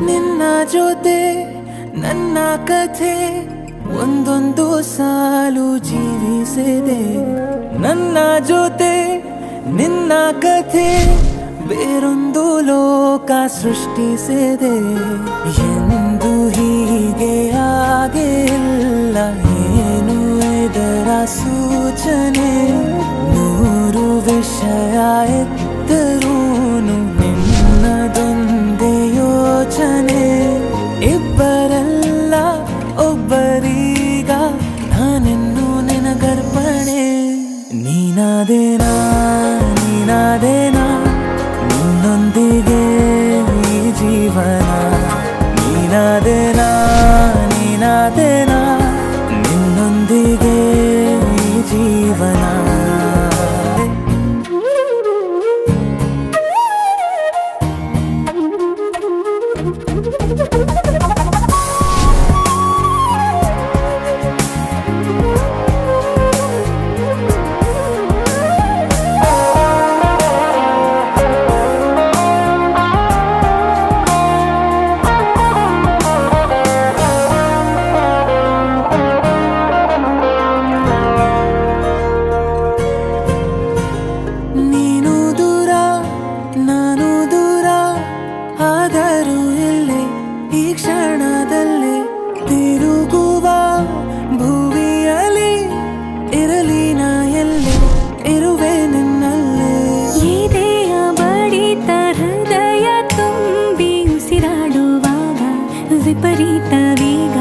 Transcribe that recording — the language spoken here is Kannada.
ನಿನ್ನ ಜೊತೆ ನನ್ನ ಕಥೆ ಒಂದೊಂದು ಸಾಲು ಜೀವಿಸಿದೆ. ನನ್ನ ಜೊತೆ ನಿನ್ನ ಕಥೆ ಬೇರೊಂದು ಲೋಕ ಸೃಷ್ಟಿಸಿದೆ. ಎಂದು ಹೀಗೆ ಆಗಿಲ್ಲ, ಏನು ಇದರ ಸೂಚನೆ? ನೂರು ವಿಷಯ ಎತ್ತರೂನು ನಿನ್ನದೊಂದೇ ಯೋಚನೆ. ಇಬ್ಬರಲ್ಲ ಒಬ್ಬರೀಗ ನಾನೆನ್ನು ನಿನಗರ್ಪಣೆ. ನೀನಾದೇನಾ ನೀನಾದೇನಾ ನಿನ್ನೊಂದಿಗೆ ಈ ಜೀವನ. ನೀನಾದೇನಾ ನೀನಾದೇನಾ ನಿನ್ನೊಂದಿಗೆ ಈ ಜೀವನ. ನಾನು ದೂರ ಆದರೂ ಇಲ್ಲೇ ಈ ಕ್ಷಣದಲ್ಲಿ ತಿರುಗುವ ಭುವಿಯಲ್ಲಿ ಇರಲಿ ನಾ ಎಲ್ಲೇ ಇರುವೆ ನಿನ್ನಲ್ಲೇ. ಎದೆಯ ಬಡಿತ ಹೃದಯ ತುಂಬಿ ಉಸಿರಾಡುವಾಗ ವಿಪರೀತ ವೇಗ